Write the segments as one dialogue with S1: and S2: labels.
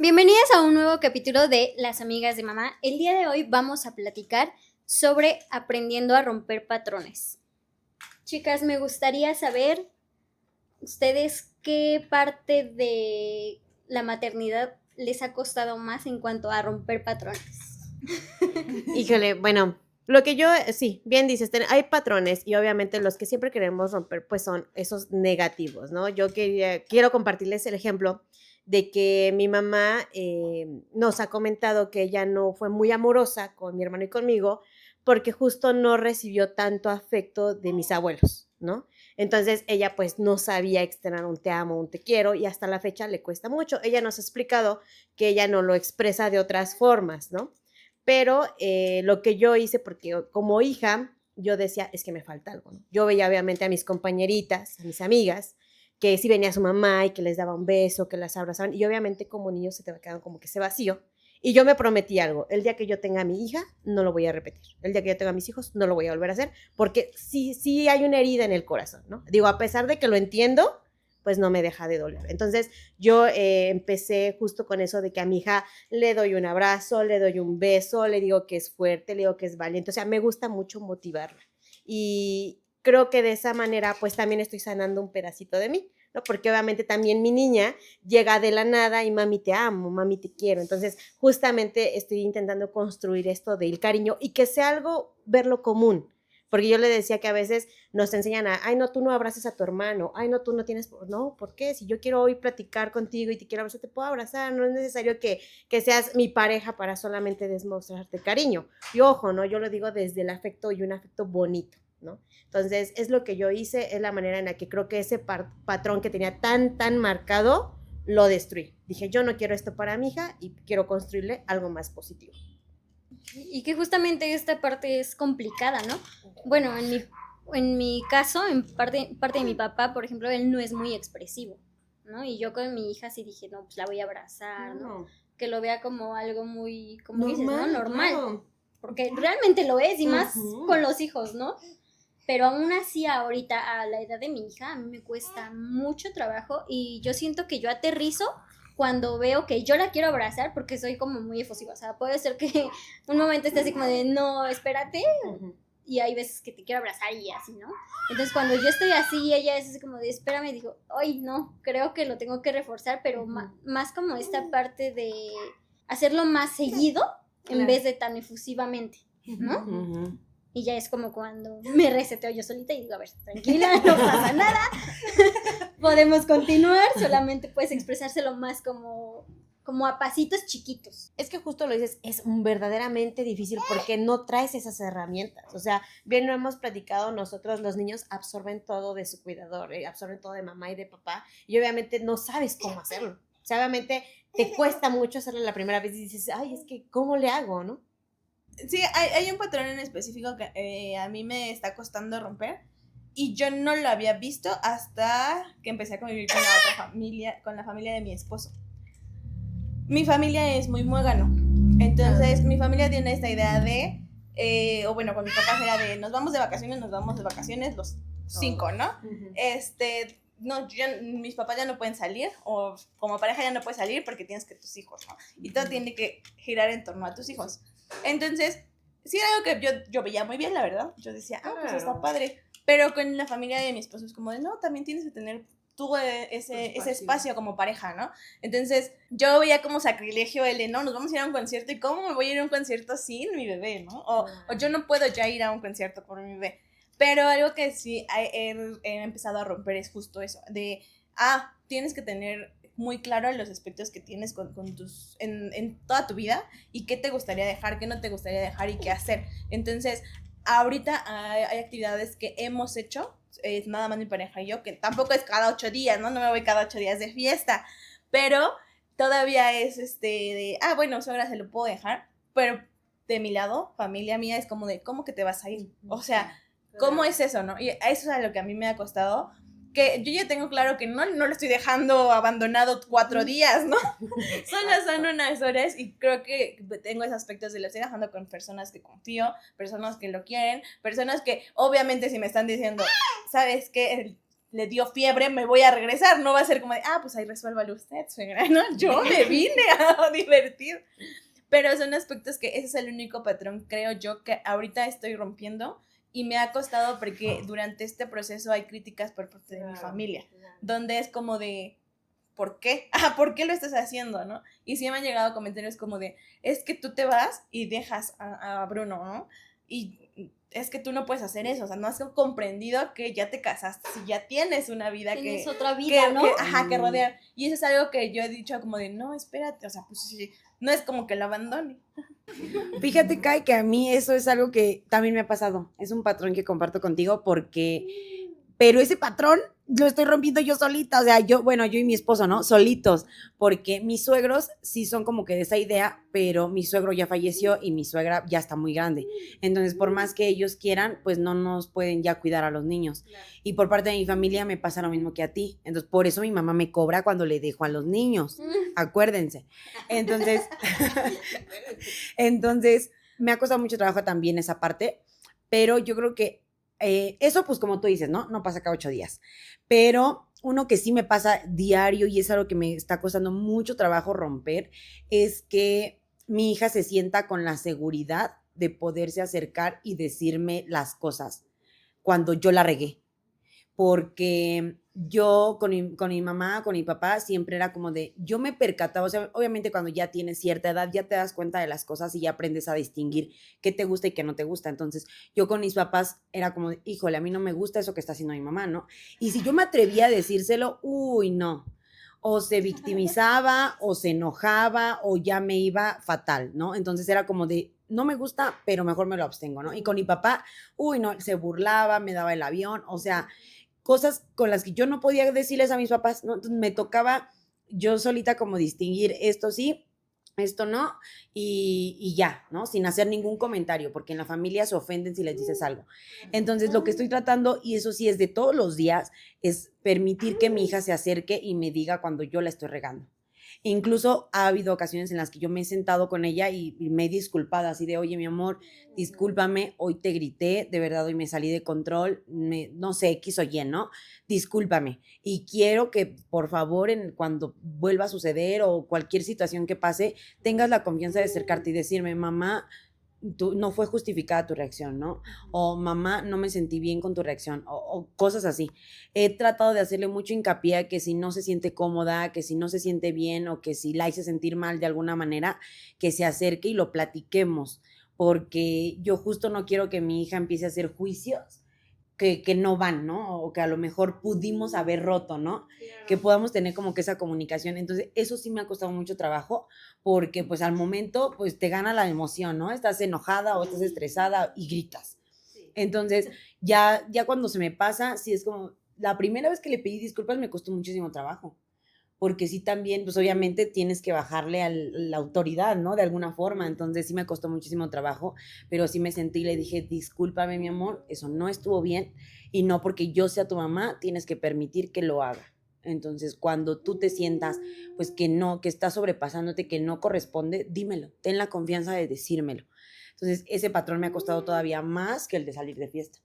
S1: Bienvenidas a un nuevo capítulo de Las Amigas de Mamá. El día de hoy vamos a platicar sobre aprendiendo a romper patrones. Chicas, me gustaría saber ustedes qué parte de la maternidad les ha costado más en cuanto a romper patrones.
S2: Híjole, bueno, lo que yo, sí, bien dices, hay patrones y obviamente los que siempre queremos romper pues son esos negativos, ¿no? Quiero compartirles el ejemplo de que mi mamá nos ha comentado que ella no fue muy amorosa con mi hermano y conmigo porque justo no recibió tanto afecto de mis abuelos, ¿no? Entonces ella pues no sabía externar un te amo, un te quiero y hasta la fecha le cuesta mucho. Ella nos ha explicado que ella no lo expresa de otras formas, ¿no? Pero lo que yo hice, porque como hija, yo decía, es que me falta algo, ¿no? Yo veía obviamente a mis compañeritas, a mis amigas, que sí venía su mamá y que les daba un beso, que las abrazaban, y obviamente como niños se te va quedando como que ese vacío. Y yo me prometí algo, el día que yo tenga a mi hija, no lo voy a repetir. El día que yo tenga a mis hijos, no lo voy a volver a hacer, porque sí hay una herida en el corazón, ¿no? Digo, a pesar de que lo entiendo, pues no me deja de doler. Entonces yo empecé justo con eso de que a mi hija le doy un abrazo, le doy un beso, le digo que es fuerte, le digo que es valiente, o sea, me gusta mucho motivarla. Y creo que de esa manera pues también estoy sanando un pedacito de mí, ¿no? Porque obviamente también mi niña llega de la nada y mami te amo, mami te quiero. Entonces justamente estoy intentando construir esto del cariño y que sea algo, verlo común. Porque yo le decía que a veces nos enseñan ay, no, tú no abraces a tu hermano, ay, no, tú no tienes, no, ¿por qué? Si yo quiero hoy platicar contigo y te quiero abrazar, te puedo abrazar, no es necesario que seas mi pareja para solamente demostrarte cariño. Y ojo, ¿no? Yo lo digo desde el afecto y un afecto bonito, ¿no? Entonces, es lo que yo hice, es la manera en la que creo que ese patrón que tenía tan marcado, lo destruí. Dije, yo no quiero esto para mi hija y quiero construirle algo más positivo.
S1: Y que justamente esta parte es complicada, ¿no? Bueno, en mi caso, en parte de mi papá, por ejemplo, él no es muy expresivo, ¿no? Y yo con mi hija sí dije, no, pues la voy a abrazar, ¿no? Que lo vea como algo muy, como dices, ¿no? Normal. Claro. Porque realmente lo es, y más con los hijos, ¿no? Pero aún así ahorita a la edad de mi hija a mí me cuesta mucho trabajo y yo siento que yo aterrizo cuando veo que yo la quiero abrazar porque soy como muy efusiva, o sea, puede ser que un momento esté así como de no, espérate, y hay veces que te quiero abrazar y así, ¿no? Entonces cuando yo estoy así, ella es así como de espérame, digo, ay no, creo que lo tengo que reforzar, pero más como esta parte de hacerlo más seguido en vez de tan efusivamente, ¿no? Y ya es como cuando me reseteo yo solita y digo, a ver, tranquila, no pasa nada. Podemos continuar, solamente puedes expresárselo más como a pasitos chiquitos.
S2: Es que justo lo dices, es verdaderamente difícil porque no traes esas herramientas. O sea, bien lo hemos platicado nosotros, los niños absorben todo de su cuidador, absorben todo de mamá y de papá, y obviamente no sabes cómo hacerlo. O sea, obviamente te cuesta mucho hacerlo la primera vez y dices, ay, es que, ¿cómo le hago, no?
S3: Sí, hay un patrón en específico que a mí me está costando romper y yo no lo había visto hasta que empecé a convivir con la otra familia, con la familia de mi esposo. Mi familia es muy muégano, entonces mi familia tiene esta idea de, o bueno, con mis papás era de nos vamos de vacaciones los 5, ¿no? No, mis papás ya no pueden salir, o como pareja ya no puedes salir porque tienes que tus hijos, ¿no? Y todo tiene que girar en torno a tus hijos. Entonces, sí era algo que yo veía muy bien, la verdad. Yo decía, pues está padre. Pero con la familia de mi esposo es como de, no, también tienes que tener tú ese espacio como pareja, ¿no? Entonces, yo veía como sacrilegio el de, no, nos vamos a ir a un concierto, ¿y cómo me voy a ir a un concierto sin mi bebé, no? O yo no puedo ya ir a un concierto con mi bebé. Pero algo que sí he empezado a romper es justo eso, de, tienes que tener muy claro los aspectos que tienes con tus en toda tu vida y qué te gustaría dejar, qué no te gustaría dejar y qué hacer. Entonces, ahorita hay actividades que hemos hecho, nada más mi pareja y yo, que tampoco es cada 8 días, ¿no? No me voy cada 8 días de fiesta, pero todavía es de, bueno, suegra se lo puedo dejar, pero de mi lado, familia mía, es como de, ¿cómo que te vas a ir? O sea, ¿cómo es eso, no? Y eso es a lo que a mí me ha costado, que yo ya tengo claro que no lo estoy dejando abandonado 4 días, ¿no? Solo son unas horas y creo que tengo esos aspectos de lo estoy dejando con personas que confío, personas que lo quieren, personas que obviamente si me están diciendo, ¿sabes qué? le dio fiebre, me voy a regresar. No va a ser como de, pues ahí resuélvalo usted, suegra, ¿no? Yo me vine a divertir. Pero son aspectos que ese es el único patrón, creo yo, que ahorita estoy rompiendo. Y me ha costado porque durante este proceso hay críticas por parte de mi familia, donde es como de, ¿por qué? ¿Por qué lo estás haciendo, no? Y sí me han llegado comentarios como de, es que tú te vas y dejas a Bruno, ¿no? Y es que tú no puedes hacer eso, o sea, no has comprendido que ya te casaste, si ya tienes una vida
S1: tienes otra vida, ¿no?
S3: Que rodear. Y eso es algo que yo he dicho como de, no, espérate, o sea, pues sí, no es como que lo abandone.
S4: Fíjate, Kai, que a mí eso es algo que también me ha pasado. Es un patrón que comparto contigo pero ese patrón lo estoy rompiendo yo solita. O sea, yo y mi esposo, ¿no? Solitos. Porque mis suegros sí son como que de esa idea, pero mi suegro ya falleció y mi suegra ya está muy grande. Entonces, por más que ellos quieran, pues no nos pueden ya cuidar a los niños. Claro. Y por parte de mi familia me pasa lo mismo que a ti. Entonces, por eso mi mamá me cobra cuando le dejo a los niños. Acuérdense. Entonces, me ha costado mucho trabajo también esa parte, pero yo creo que eso, pues como tú dices, ¿no? No pasa cada 8 días. Pero uno que sí me pasa diario y es algo que me está costando mucho trabajo romper, es que mi hija se sienta con la seguridad de poderse acercar y decirme las cosas cuando yo la regué. Porque yo con mi mamá, con mi papá, siempre era como de, yo me percataba, o sea, obviamente cuando ya tienes cierta edad, ya te das cuenta de las cosas y ya aprendes a distinguir qué te gusta y qué no te gusta. Entonces, yo con mis papás era como, híjole, a mí no me gusta eso que está haciendo mi mamá, ¿no? Y si yo me atrevía a decírselo, no. O se victimizaba, o se enojaba, o ya me iba fatal, ¿no? Entonces era como de, no me gusta, pero mejor me lo abstengo, ¿no? Y con mi papá, no, se burlaba, me daba el avión, o sea, cosas con las que yo no podía decirles a mis papás, ¿no? Entonces me tocaba yo solita como distinguir esto sí, esto no, y ya, ¿no? Sin hacer ningún comentario, porque en la familia se ofenden si les dices algo. Entonces lo que estoy tratando, y eso sí es de todos los días, es permitir que mi hija se acerque y me diga cuando yo la estoy regando. Incluso ha habido ocasiones en las que yo me he sentado con ella y me he disculpado así de, oye, mi amor, discúlpame, hoy te grité, de verdad hoy me salí de control, no sé, X o Y, ¿no? Discúlpame. Y quiero que, por favor, cuando vuelva a suceder o cualquier situación que pase, tengas la confianza de acercarte y decirme, mamá, no fue justificada tu reacción, ¿no? O mamá, no me sentí bien con tu reacción, o cosas así. He tratado de hacerle mucho hincapié a que si no se siente cómoda, que si no se siente bien o que si la hice sentir mal de alguna manera, que se acerque y lo platiquemos, porque yo justo no quiero que mi hija empiece a hacer juicios que no van, ¿no? O que a lo mejor pudimos haber roto, ¿no? Yeah. Que podamos tener como que esa comunicación. Entonces, eso sí me ha costado mucho trabajo porque, pues, al momento, pues, te gana la emoción, ¿no? Estás enojada o estás estresada y gritas. Sí. Entonces, ya cuando se me pasa, sí es como, la primera vez que le pedí disculpas me costó muchísimo trabajo. Porque sí también, pues obviamente tienes que bajarle a la autoridad, ¿no? De alguna forma, entonces sí me costó muchísimo trabajo, pero sí me sentí y le dije, discúlpame mi amor, eso no estuvo bien y no porque yo sea tu mamá, tienes que permitir que lo haga. Entonces, cuando tú te sientas, pues que no, que estás sobrepasándote, que no corresponde, dímelo, ten la confianza de decírmelo. Entonces, ese patrón me ha costado todavía más que el de salir de fiesta.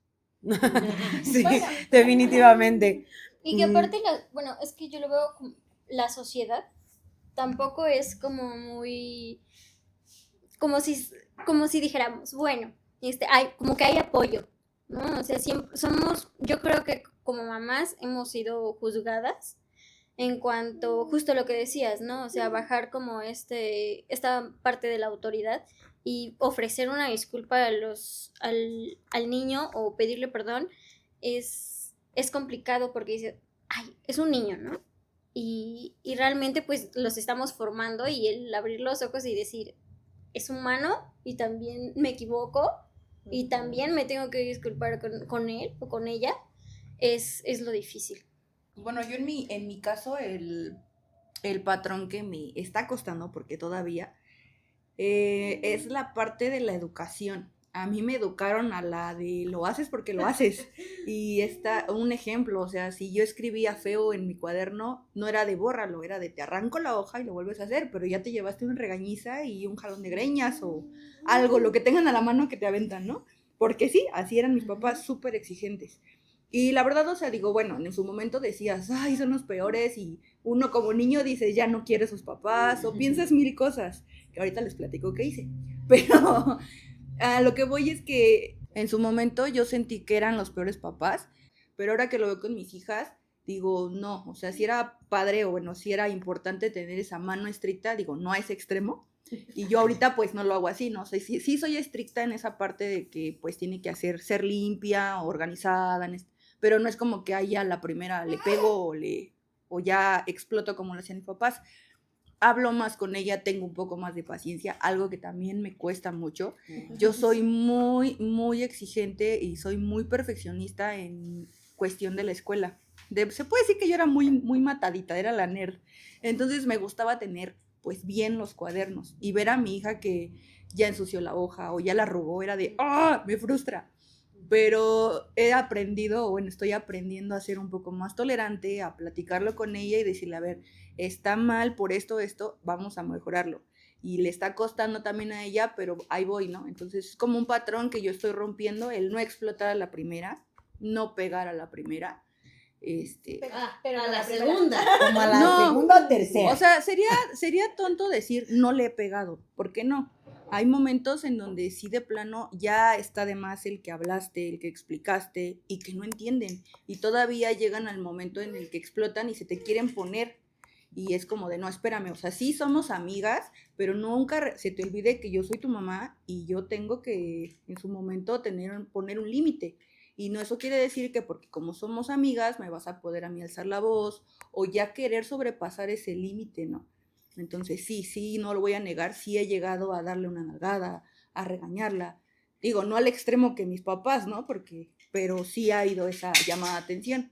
S4: Sí, bueno, definitivamente.
S1: Y que aparte, es que yo lo veo como la sociedad tampoco es como muy como si dijéramos, bueno, como que hay apoyo, ¿no? O sea, siempre yo creo que como mamás hemos sido juzgadas en cuanto justo lo que decías, ¿no? O sea, bajar como esta parte de la autoridad y ofrecer una disculpa al niño o pedirle perdón es complicado porque dice, es un niño, ¿no? Y realmente pues los estamos formando y el abrir los ojos y decir, es humano y también me equivoco y también me tengo que disculpar con él o con ella, es lo difícil.
S5: Bueno, yo en mi caso el patrón que me está costando, porque todavía, es la parte de la educación. A mí me educaron a la de lo haces porque lo haces. Y un ejemplo, o sea, si yo escribía feo en mi cuaderno, no era de bórralo, era de te arranco la hoja y lo vuelves a hacer, pero ya te llevaste una regañiza y un jalón de greñas o algo, lo que tengan a la mano que te aventan, ¿no? Porque sí, así eran mis papás, súper exigentes. Y la verdad, o sea, digo, bueno, en su momento decías, ay, son los peores, y uno como niño dice, ya no quiere a sus papás, o piensas mil cosas, que ahorita les platico qué hice. Pero a lo que voy es que en su momento yo sentí que eran los peores papás, pero ahora que lo veo con mis hijas, digo, no, o sea, si era padre o bueno, si era importante tener esa mano estricta, digo, no a ese extremo, y yo ahorita pues no lo hago así, ¿no? O sea, sí soy estricta en esa parte de que pues tiene que ser limpia, organizada, pero no es como que ahí a la primera le pego o ya exploto como lo hacían mis papás. Hablo más con ella, tengo un poco más de paciencia, algo que también me cuesta mucho. Yo soy muy exigente y soy muy perfeccionista en cuestión de la escuela. Se puede decir que yo era muy matadita, era la nerd. Entonces me gustaba tener pues bien los cuadernos y ver a mi hija que ya ensució la hoja o ya la arrugó, era de ¡ah! Me frustra. Pero he aprendido, bueno, estoy aprendiendo a ser un poco más tolerante, a platicarlo con ella y decirle, a ver, está mal por esto, vamos a mejorarlo. Y le está costando también a ella, pero ahí voy, ¿no? Entonces es como un patrón que yo estoy rompiendo, el no explotar a la primera, no pegar a la primera.
S1: Pero a la segunda.
S4: Como a la
S5: No.
S4: segunda o tercera.
S5: O sea, sería tonto decir no le he pegado, ¿por qué no? Hay momentos en donde sí de plano ya está de más el que hablaste, el que explicaste y que no entienden. Y todavía llegan al momento en el que explotan y se te quieren poner. Y es como de, no, espérame, o sea, sí somos amigas, pero nunca se te olvide que yo soy tu mamá y yo tengo que en su momento poner un límite. Y no, eso quiere decir que porque como somos amigas me vas a poder a mí alzar la voz o ya querer sobrepasar ese límite, ¿no? Entonces sí, no lo voy a negar, sí he llegado a darle una nalgada, a regañarla. Digo, no al extremo que mis papás, ¿no? Pero sí ha habido esa llamada de atención.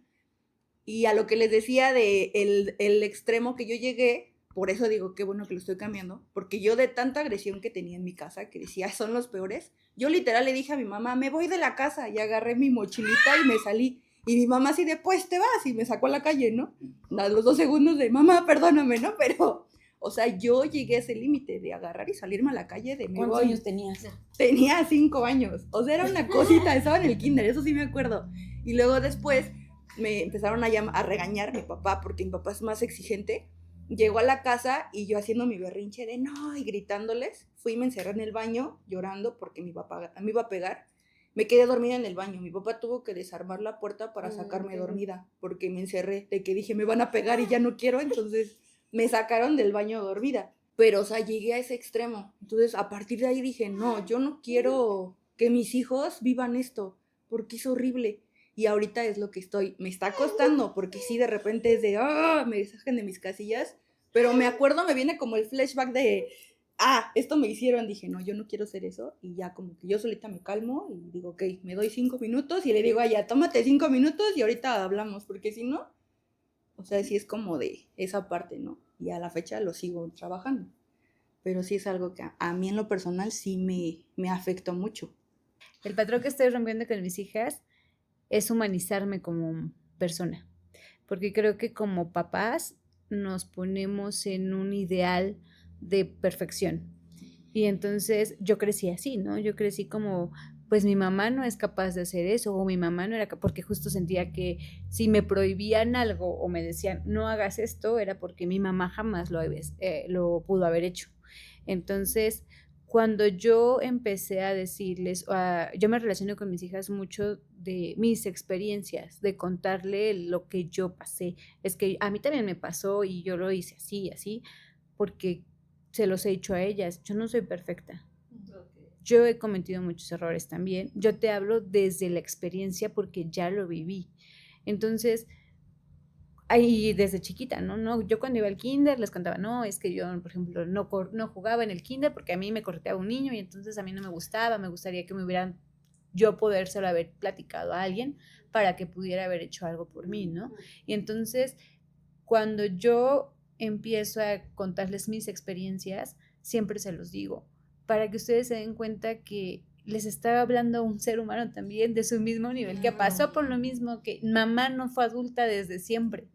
S5: Y a lo que les decía de el extremo que yo llegué, por eso digo, qué bueno que lo estoy cambiando, porque yo de tanta agresión que tenía en mi casa, que decía, son los peores, yo literal le dije a mi mamá, me voy de la casa, y agarré mi mochilita y me salí. Y mi mamá así de, pues te vas, y me sacó a la calle, ¿no? A los 2 segundos de, mamá, perdóname, ¿no? Pero, o sea, yo llegué a ese límite de agarrar y salirme a la calle de me
S4: ¿Cuántos
S5: voy.
S4: años tenías?
S5: Tenía 5 años, o sea, era una cosita, estaba en el kinder, eso sí me acuerdo. Y luego después me empezaron a regañar mi papá, porque mi papá es más exigente. Llegó a la casa y yo haciendo mi berrinche de no, y gritándoles, fui y me encerré en el baño llorando porque me iba a pegar. Me quedé dormida en el baño, mi papá tuvo que desarmar la puerta para sacarme dormida, porque me encerré, de que dije me van a pegar y ya no quiero, entonces me sacaron del baño dormida. Pero, o sea, llegué a ese extremo. Entonces, a partir de ahí dije, no, yo no quiero que mis hijos vivan esto, porque es horrible. Y ahorita es lo que me está costando, porque sí, de repente es de, me deshajen de mis casillas, pero me acuerdo, me viene como el flashback de, esto me hicieron, dije, no, yo no quiero hacer eso, y ya como que yo solita me calmo, y digo, ok, me doy 5 minutos, y le digo, ya, tómate 5 minutos, y ahorita hablamos, porque si no, o sea, sí es como de esa parte, ¿no? Y a la fecha lo sigo trabajando, pero sí es algo que a mí en lo personal sí me afectó mucho.
S6: El patrón que estoy rompiendo con mis hijas es humanizarme como persona, porque creo que como papás nos ponemos en un ideal de perfección y entonces yo crecí así, ¿no? Yo crecí como, pues mi mamá no es capaz de hacer eso o mi mamá no era capaz, porque justo sentía que si me prohibían algo o me decían no hagas esto era porque mi mamá jamás lo pudo haber hecho. Entonces, cuando yo empecé a decirles, yo me relaciono con mis hijas mucho de mis experiencias, de contarle lo que yo pasé. Es que a mí también me pasó y yo lo hice así, porque se los he dicho a ellas, yo no soy perfecta. Yo he cometido muchos errores también. Yo te hablo desde la experiencia porque ya lo viví. Entonces, ahí desde chiquita, ¿no? Yo cuando iba al kinder les contaba, no, es que yo, por ejemplo, no jugaba en el kinder porque a mí me correteaba un niño y entonces a mí no me gustaba, me gustaría que me hubieran, yo podérselo haber platicado a alguien para que pudiera haber hecho algo por mí, ¿no? Y entonces, cuando yo empiezo a contarles mis experiencias, siempre se los digo, para que ustedes se den cuenta que les estaba hablando a un ser humano también de su mismo nivel, que pasó por lo mismo, que mamá no fue adulta desde siempre,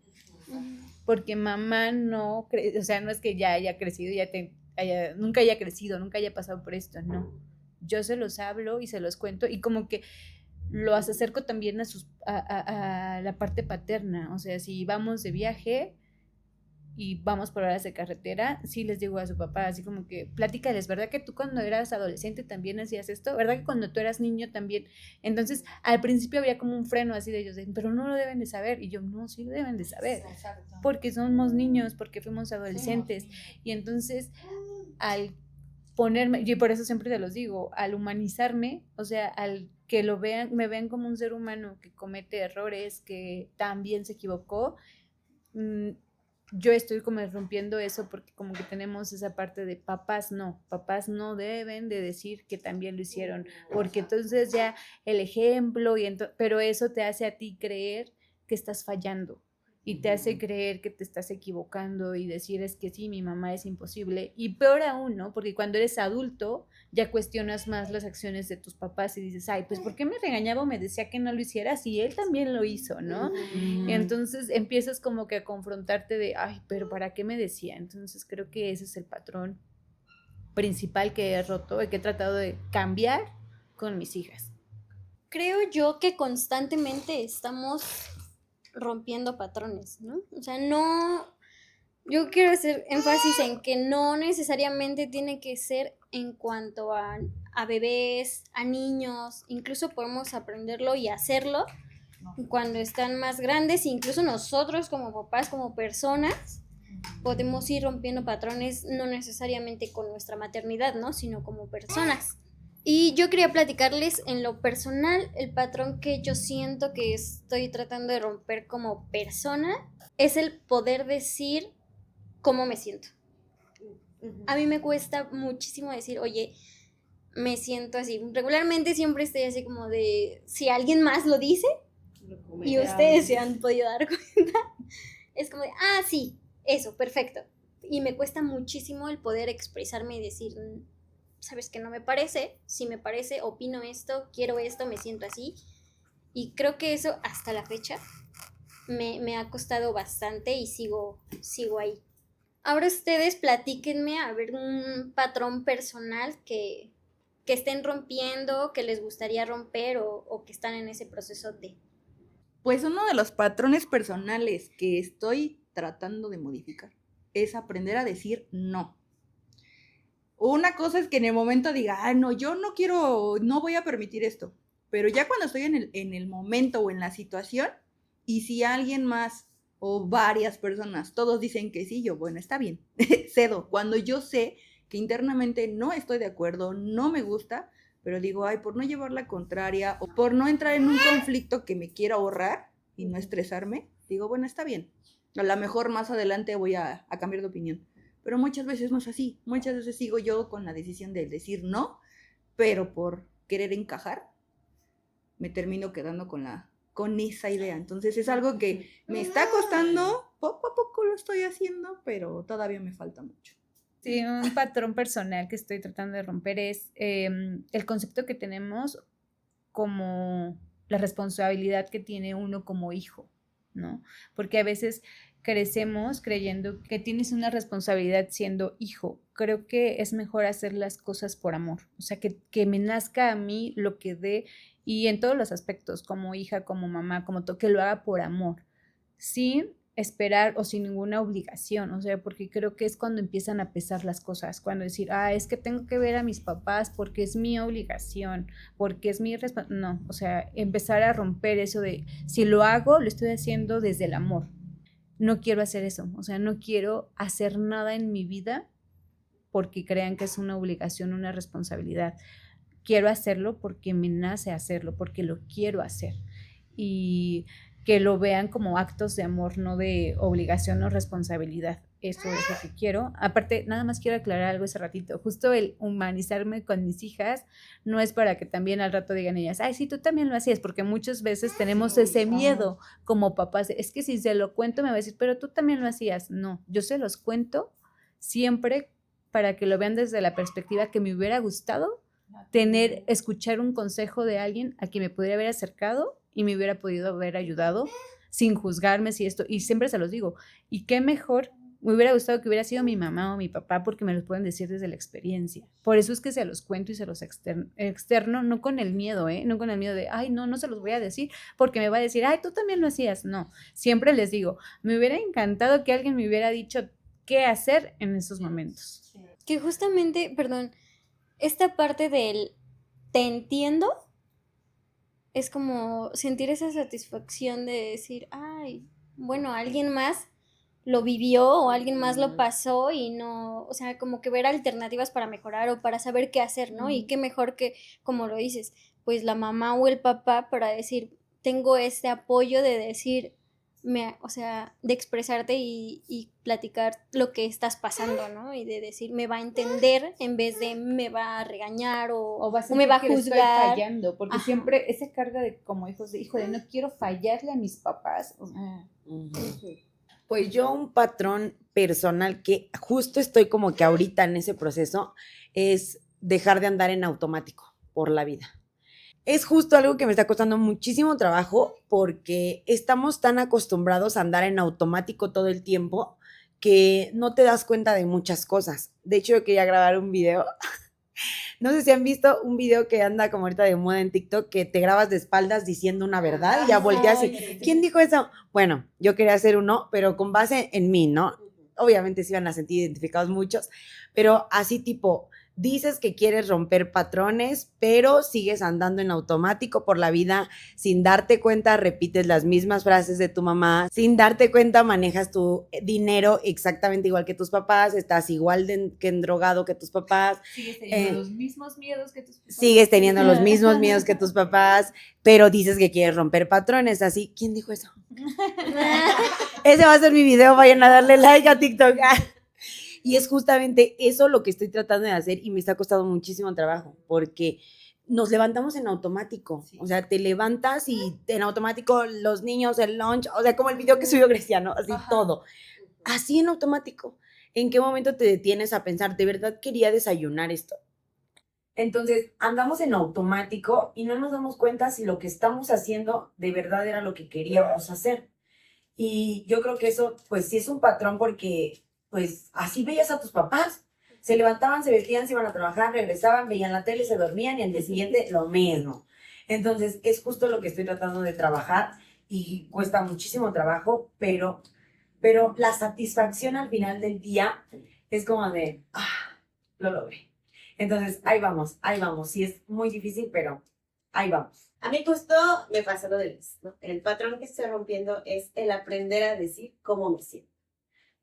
S6: porque mamá no, o sea, no es que ya haya crecido, nunca haya crecido, nunca haya pasado por esto, no. Yo se los hablo y se los cuento y como que los acerco también a la parte paterna. O sea, si vamos de viaje y vamos por horas de carretera, sí les digo a su papá, así como que, platícales, ¿verdad que tú cuando eras adolescente también hacías esto? ¿Verdad que cuando tú eras niño también? Entonces, al principio había como un freno así de ellos, pero no lo deben de saber. Y yo, no, sí lo deben de saber, porque somos niños, porque fuimos adolescentes. Y entonces, al ponerme, y por eso siempre te los digo, al humanizarme, o sea, al que lo vean, me vean como un ser humano que comete errores, que también se equivocó, yo estoy como rompiendo eso, porque como que tenemos esa parte de papás no deben de decir que también lo hicieron, porque entonces ya el ejemplo, pero eso te hace a ti creer que estás fallando y te hace creer que te estás equivocando y decir es que sí, mi mamá es imposible. Y peor aún, ¿no? Porque cuando eres adulto ya cuestionas más las acciones de tus papás y dices, ay, pues ¿por qué me regañaba o me decía que no lo hiciera si él también lo hizo, ¿no? Y entonces empiezas como que a confrontarte de, ay, pero ¿para qué me decía? Entonces creo que ese es el patrón principal que he roto y que he tratado de cambiar con mis hijas.
S1: Creo yo que constantemente estamos rompiendo patrones, ¿no? O sea, no, yo quiero hacer énfasis en que no necesariamente tiene que ser en cuanto a bebés, a niños, incluso podemos aprenderlo y hacerlo cuando están más grandes, incluso nosotros como papás, como personas, podemos ir rompiendo patrones, no necesariamente con nuestra maternidad, ¿no? Sino como personas. Y yo quería platicarles en lo personal, el patrón que yo siento que estoy tratando de romper como persona es el poder decir cómo me siento. A mí me cuesta muchísimo decir, oye, me siento así. Regularmente siempre estoy así como de, si alguien más lo dice y ustedes se han podido dar cuenta, es como de, ah, sí, eso, perfecto. Y me cuesta muchísimo el poder expresarme y decir, sabes que no me parece, si me parece, opino esto, quiero esto, me siento así. Y creo que eso hasta la fecha me ha costado bastante y sigo ahí. Ahora ustedes platíquenme a ver un patrón personal que estén rompiendo, que les gustaría romper o que están en ese proceso de.
S5: Pues uno de los patrones personales que estoy tratando de modificar es aprender a decir no. Una cosa es que en el momento diga, ah, no, yo no quiero, no voy a permitir esto. Pero ya cuando estoy en el momento o en la situación, y si alguien más o varias personas, todos dicen que sí, yo, bueno, está bien, cedo. Cuando yo sé que internamente no estoy de acuerdo, no me gusta, pero digo, ay, por no llevar la contraria o por no entrar en un conflicto que me quiero ahorrar y no estresarme, digo, bueno, está bien. A lo mejor más adelante voy a cambiar de opinión. Pero muchas veces no es así. Muchas veces sigo yo con la decisión de decir no, pero por querer encajar, me termino quedando con esa idea. Entonces es algo que me está costando, poco a poco lo estoy haciendo, pero todavía me falta mucho.
S6: Sí, un patrón personal que estoy tratando de romper es el concepto que tenemos como la responsabilidad que tiene uno como hijo, ¿no? Porque a veces crecemos creyendo que tienes una responsabilidad siendo hijo. Creo que es mejor hacer las cosas por amor, o sea, que me nazca a mí lo que dé, y en todos los aspectos, como hija, como mamá, como todo, que lo haga por amor, sin esperar o sin ninguna obligación, o sea, porque creo que es cuando empiezan a pesar las cosas, cuando decir, ah, es que tengo que ver a mis papás porque es mi obligación, porque es mi responsabilidad, no, o sea, empezar a romper eso de, si lo hago, lo estoy haciendo desde el amor. No quiero hacer eso, o sea, no quiero hacer nada en mi vida porque crean que es una obligación, una responsabilidad. Quiero hacerlo porque me nace hacerlo, porque lo quiero hacer. Y que lo vean como actos de amor, no de obligación o responsabilidad. Eso es lo que quiero. Aparte, nada más quiero aclarar algo ese ratito. Justo el humanizarme con mis hijas no es para que también al rato digan ellas, ay, sí, tú también lo hacías, porque muchas veces tenemos ese miedo como papás. Es que si se lo cuento me va a decir, pero tú también lo hacías. No, yo se los cuento siempre para que lo vean desde la perspectiva que me hubiera gustado escuchar un consejo de alguien a quien me pudiera haber acercado y me hubiera podido haber ayudado sin juzgarme si esto, y siempre se los digo, y qué mejor me hubiera gustado que hubiera sido mi mamá o mi papá porque me los pueden decir desde la experiencia. Por eso es que se los cuento y se los externo, no con el miedo, no con el miedo de, ay, no se los voy a decir porque me va a decir, ay, tú también lo hacías. No, siempre les digo, me hubiera encantado que alguien me hubiera dicho qué hacer en esos momentos.
S1: Que justamente, perdón, esta parte del te entiendo es como sentir esa satisfacción de decir, ay, bueno, alguien más lo vivió o alguien más lo pasó y no, o sea, como que ver alternativas para mejorar o para saber qué hacer, ¿no? Y qué mejor que, como lo dices, pues la mamá o el papá para decir, tengo este apoyo de decir, o sea, de expresarte y platicar lo que estás pasando, ¿no? Y de decir, me va a entender en vez de me va a regañar o me va a
S6: que le estoy
S1: juzgar.
S6: fallando, porque
S1: Ajá.
S6: siempre esa carga de como hijos de, hijo de, no quiero fallarle a mis papás. O sea,
S4: Pues yo un patrón personal que justo estoy como que ahorita en ese proceso es dejar de andar en automático por la vida. Es justo algo que me está costando muchísimo trabajo porque estamos tan acostumbrados a andar en automático todo el tiempo que no te das cuenta de muchas cosas. De hecho, yo quería grabar un video. No sé si han visto un video que anda como ahorita de moda en TikTok, que te grabas de espaldas diciendo una verdad y ya volteas y, ¿quién dijo eso? Bueno, yo quería hacer uno, pero con base en mí, ¿no? Obviamente se iban a sentir identificados muchos, pero así tipo, dices que quieres romper patrones, pero sigues andando en automático por la vida, sin darte cuenta, repites las mismas frases de tu mamá, sin darte cuenta, manejas tu dinero exactamente igual que tus papás, estás igual que endrogado que tus papás.
S6: sigues teniendo los mismos miedos que tus papás.
S4: Sigues teniendo los mismos miedos que tus papás, pero dices que quieres romper patrones, así. ¿Quién dijo eso? Ese va a ser mi video, vayan a darle like a TikTok. Y es justamente eso lo que estoy tratando de hacer y me está costando muchísimo trabajo, porque nos levantamos en automático. O sea, te levantas y en automático los niños, el lunch, o sea, como el video que subió Grecia, así todo. Así en automático. ¿En qué momento te detienes a pensar, de verdad quería desayunar esto? Entonces, andamos en automático y no nos damos cuenta si lo que estamos haciendo de verdad era lo que queríamos hacer. Y yo creo que eso, pues sí es un patrón porque, pues, así veías a tus papás. Se levantaban, se vestían, se iban a trabajar, regresaban, veían la tele, se dormían y al día siguiente lo mismo. Entonces, es justo lo que estoy tratando de trabajar y cuesta muchísimo trabajo, pero la satisfacción al final del día es como de, lo logré. Entonces, ahí vamos. Sí es muy difícil, pero ahí vamos.
S2: A mí justo me pasa lo de Liz, ¿no? El patrón que estoy rompiendo es el aprender a decir cómo me siento.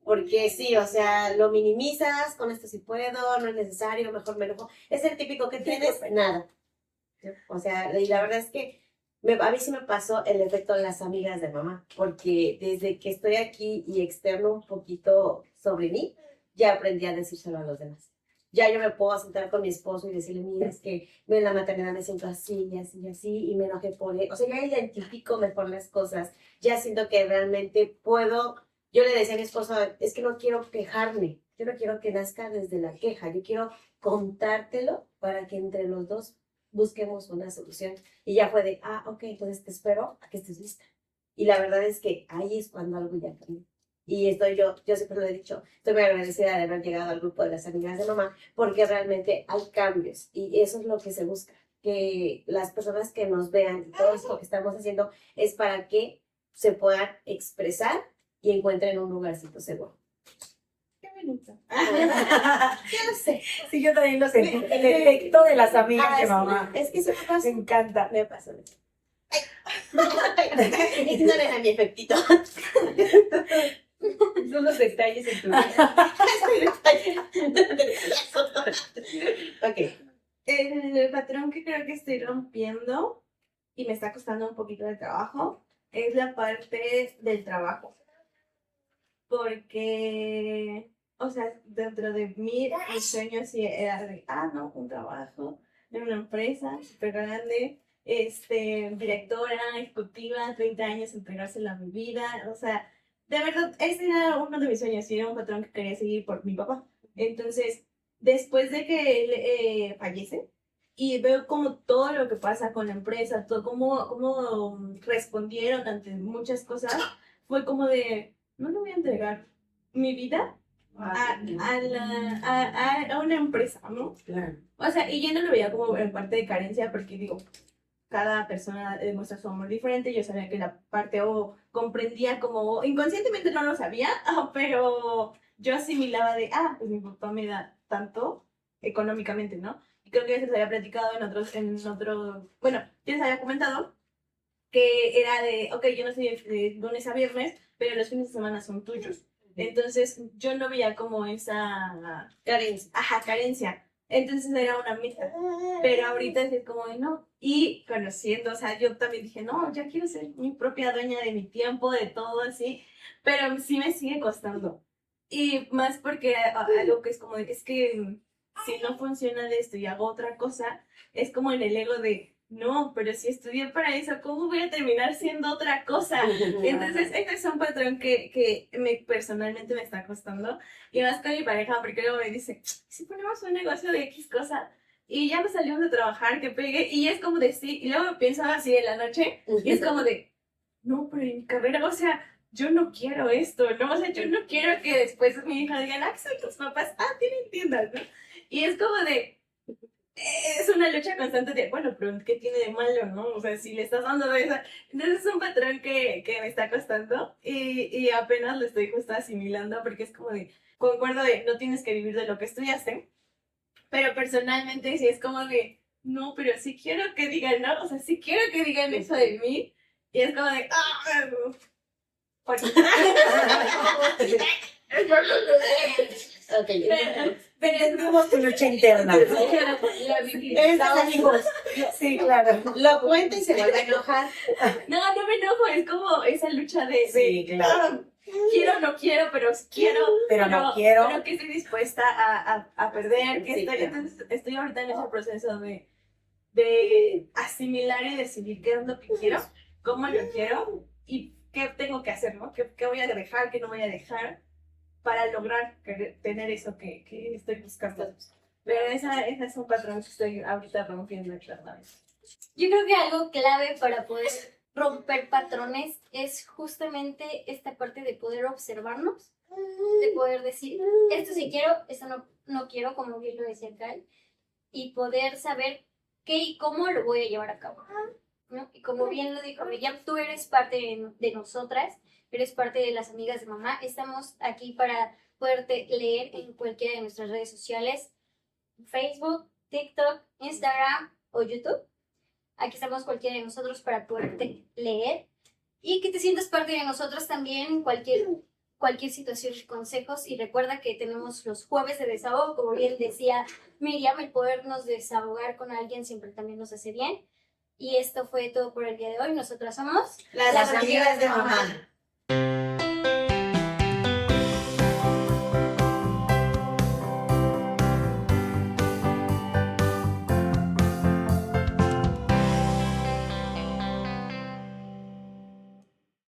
S2: Porque sí, o sea, lo minimizas, con esto sí puedo, no es necesario, mejor me enojo. Es el típico que tienes, nada. O sea, y la verdad es que a mí sí me pasó el efecto de las amigas de mamá, porque desde que estoy aquí y externo un poquito sobre mí, ya aprendí a decírselo a los demás. Ya yo me puedo sentar con mi esposo y decirle, mira, es que en la maternidad me siento así y así y así, y me enojé por él. O sea, ya identifico mejor las cosas, ya siento que realmente puedo. Yo le decía a mi esposo, es que no quiero quejarme, yo no quiero que nazca desde la queja, yo quiero contártelo para que entre los dos busquemos una solución. Y ya fue de, ok, entonces te espero a que estés lista. Y la verdad es que ahí es cuando algo ya cambió. Y yo siempre lo he dicho, estoy muy agradecida de haber llegado al grupo de las amigas de mamá, porque realmente hay cambios y eso es lo que se busca, que las personas que nos vean y todo esto que estamos haciendo es para que se puedan expresar y encuentren un lugarcito seguro.
S3: Qué bonito.
S2: Yo lo sé.
S4: Sí, yo también lo sentí. El efecto de las amigas de
S2: sí,
S4: mamá.
S2: es que eso me pasa.
S4: Me encanta.
S2: Me pasa. Ignoren a mi efectito.
S6: Son los detalles en tu vida.
S2: Ok.
S3: El patrón que creo que estoy rompiendo y me está costando un poquito de trabajo es la parte del trabajo. Porque, o sea, dentro de mí, mi sueño sí era de, no, un trabajo en una empresa súper grande, directora, ejecutiva, 30 años, entregársela a mi vida, o sea, de verdad, ese era uno de mis sueños y era un patrón que quería seguir por mi papá. Entonces, después de que él fallece, y veo como todo lo que pasa con la empresa, todo cómo respondieron ante muchas cosas, fue como de, no le voy a entregar mi vida a una empresa, ¿no?
S4: Claro.
S3: O sea, y yo no lo veía como en parte de carencia porque digo, cada persona demuestra su amor diferente. Yo sabía que la parte o comprendía como, inconscientemente no lo sabía, pero yo asimilaba de, pues mi papá me da tanto económicamente, ¿no? Y creo que ya se les había platicado en otros, bueno, ya les había comentado que era de, ok, yo no soy de lunes a viernes, pero los fines de semana son tuyos. Entonces yo no veía como esa carencia. Entonces era una meta. Pero ahorita es como de no. Y conociendo, o sea, yo también dije, no, ya quiero ser mi propia dueña de mi tiempo, de todo así. Pero sí me sigue costando. Y más porque algo que es como de, es que si no funciona de esto y hago otra cosa, es como en el ego de, no, pero si estudié para eso, ¿cómo voy a terminar siendo otra cosa? Entonces, este es un patrón que personalmente me está costando. Y más con mi pareja, porque luego me dice, si ponemos un negocio de X cosa, y ya nos salimos de trabajar, que pegue, y es como de sí, y luego pienso así en la noche, y es como de, no, pero en mi carrera, o sea, yo no quiero esto, ¿no? O sea, yo no quiero que después mi hija diga, que son tus papás, tienen tiendas, ¿no? Y es como de, es una lucha constante de, bueno, pero ¿qué tiene de malo, no? O sea, si le estás dando de esa. Entonces es un patrón que me está costando y apenas lo estoy justo asimilando porque es como de, concuerdo de, no tienes que vivir de lo que estudiaste, pero personalmente sí es como de, no, pero sí quiero que digan, ¿no? O sea, sí quiero que digan eso de mí y es como de, no.
S4: Pero tenemos tu lucha interna. Amigos. Sí, claro.
S2: Lo cuenta y se vuelve a enojar.
S3: No me enojo, es como esa lucha de,
S4: Sí, claro.
S3: quiero, no quiero, pero quiero,
S4: Pero no quiero.
S3: pero que estoy dispuesta a perder, que
S2: Sí,
S3: estoy,
S2: claro.
S3: entonces estoy ahorita en ese proceso de asimilar y decidir qué es lo que quiero, cómo lo quiero y qué tengo que hacer, ¿no? ¿Qué voy a dejar, qué no voy a dejar para lograr tener eso que estoy buscando? Pero esa es un patrón que estoy ahorita rompiendo claramente.
S1: Yo creo que algo clave para poder romper patrones es justamente esta parte de poder observarnos, de poder decir, esto sí quiero, esto no quiero, como bien lo decía Cal, y poder saber qué y cómo lo voy a llevar a cabo, ¿no? Y como bien lo dijo Miriam, tú eres parte de nosotras, eres parte de las amigas de mamá, estamos aquí para poderte leer en cualquiera de nuestras redes sociales, Facebook, TikTok, Instagram o YouTube. Aquí estamos cualquiera de nosotros para poderte leer y que te sientas parte de nosotros también en cualquier situación y consejos. Y recuerda que tenemos los jueves de desahogo, como bien decía Miriam, el podernos desahogar con alguien siempre también nos hace bien. Y esto fue todo por el día de hoy. Nosotras somos
S2: Las amigas de mamá.